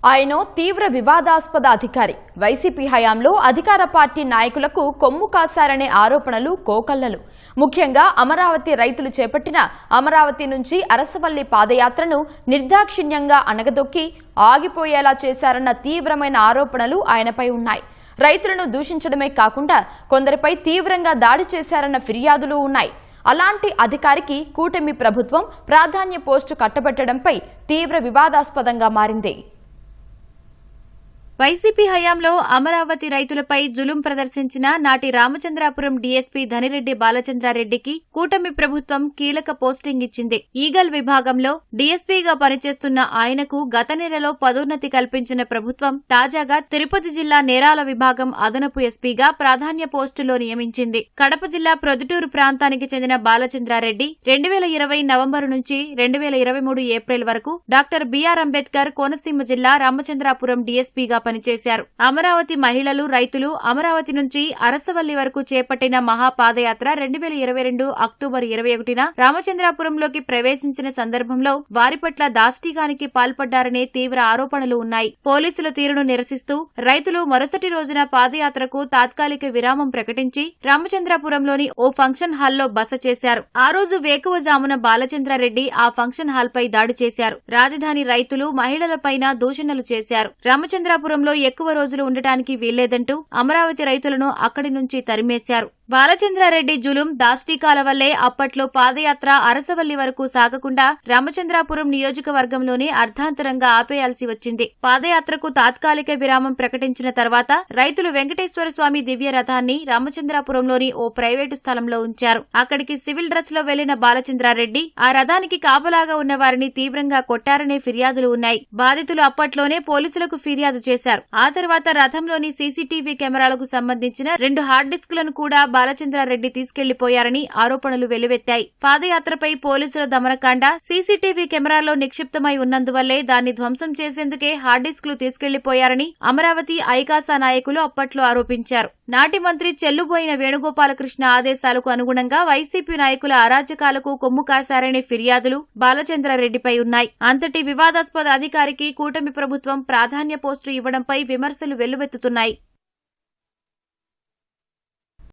ఆయన తీవ్ర వివాదాస్పద అధికారి. వైసీపీ హయాంలో అధికార పార్టీ నాయకులకు కొమ్ము కాశారనే ఆరోపణలు కోకల్లలు. ముఖ్యంగా అమరావతి రైతులు చేపట్టిన అమరావతి నుంచి అరసవల్లి పాదయాత్రను నిర్దాక్షిణ్యంగా అణగదొక్కి ఆగిపోయేలా చేశారన్న తీవ్రమైన ఆరోపణలు ఆయనపై ఉన్నాయి. రైతులను దూషించడమే కాకుండా కొందరిపై తీవ్రంగా దాడి చేశారన్న ఫిర్యాదులు ఉన్నాయి. అలాంటి అధికారికి కూటమి ప్రభుత్వం ప్రాధాన్య పోస్టు కట్టబెట్టడంపై తీవ్ర వివాదాస్పదంగా మారింది. వైసీపీ హయాంలో అమరావతి రైతులపై జులుం ప్రదర్శించిన నాటి రామచంద్రాపురం డీఎస్పీ ధనిరెడ్డి బాలచంద్రారెడ్డికి కూటమి ప్రభుత్వం కీలక పోస్టింగ్ ఇచ్చింది. ఈగల్ విభాగంలో డీఎస్పీగా పనిచేస్తున్న ఆయనకు గత నెలలో పదోన్నతి కల్పించిన ప్రభుత్వం తాజాగా తిరుపతి జిల్లా నేరాల విభాగం అదనపు ఎస్పీగా ప్రాధాన్య పోస్టులో నియమించింది. కడప జిల్లా ప్రొద్దుటూరు ప్రాంతానికి చెందిన బాలచంద్రారెడ్డి 2020 నవంబరు నుంచి 2023 ఏప్రిల్ వరకు డాక్టర్ బిఆర్ అంబేద్కర్ కోనసీమ జిల్లా రామచంద్రాపురం డీఎస్పీగా పనిచేశారు. అమరావతి మహిళలు, రైతులు అమరావతి నుంచి అరసవల్లి వరకు చేపట్టిన మహాపాదయాత్ర 2022 అక్టోబర్ 21న రామచంద్రాపురంలోకి ప్రవేశించిన సందర్భంలో వారి పట్ల దాష్టీకానికి పాల్పడ్డారనే తీవ్ర ఆరోపణలు ఉన్నాయి. పోలీసుల తీరును నిరసిస్తూ రైతులు మరుసటి రోజున పాదయాత్రకు తాత్కాలిక విరామం ప్రకటించి రామచంద్రాపురంలోని ఓ ఫంక్షన్ హాల్లో బస చేశారు. ఆ రోజు వేకువజామున బాలచంద్రారెడ్డి ఆ ఫంక్షన్ హాల్ పై దాడి చేశారు. రాజధాని రైతులు, మహిళలపైన దూషణలు చేశారు. రామచంద్రాపురంలో ఎక్కువ రోజులు ఉండటానికి వీల్లేదంటూ అమరావతి రైతులను అక్కడి నుంచి తరిమేశారు. బాలచంద్రారెడ్డి జులుం, దాష్టీకాల వల్లే అప్పట్లో పాదయాత్ర అరసవల్లి వరకు సాగకుండా రామచంద్రాపురం నియోజకవర్గంలోనే అర్ధాంతరంగా ఆపేయాల్సి వచ్చింది. పాదయాత్రకు తాత్కాలిక విరామం ప్రకటించిన తర్వాత రైతులు వెంకటేశ్వర స్వామి దివ్య రథాన్ని రామచంద్రాపురంలోని ఓ ప్రైవేటు స్థలంలో ఉంచారు. అక్కడికి సివిల్ డ్రెస్ లో వెళ్లిన బాలచంద్రారెడ్డి ఆ రథానికి కాపలాగా ఉన్న వారిని తీవ్రంగా కొట్టారనే ఫిర్యాదులు ఉన్నాయి. బాధితులు అప్పట్లోనే పోలీసులకు ఫిర్యాదు చేశారు. ఆ తర్వాత రథంలోని సీసీటీవీ కెమెరాలకు సంబంధించిన 2 హార్డ్ డిస్కులను కూడా బాలచంద్రారెడ్డి తీసుకెళ్లిపోయారని ఆరోపణలు వెల్లువెత్తాయి. పాదయాత్రపై పోలీసుల దమనకాండ సీసీటీవీ కెమెరాలో నిక్షిప్తమై ఉన్నందువల్లే దాన్ని ధ్వంసం చేసేందుకే హార్డ్ డిస్కులు తీసుకెళ్లిపోయారని అమరావతి ఐకాసా నాయకులు అప్పట్లో ఆరోపించారు. నాటి మంత్రి చెల్లుబోయిన వేణుగోపాలకృష్ణ ఆదేశాలకు అనుగుణంగా వైసీపీ నాయకుల అరాచకాలకు కొమ్ము కాశారనే ఫిర్యాదులు బాలచంద్రారెడ్డిపై ఉన్నాయి. అంతటి వివాదాస్పద అధికారికి కూటమి ప్రభుత్వం ప్రాధాన్య పోస్టు ఇవ్వడంపై విమర్శలు వెల్లువెత్తుతున్నాయి.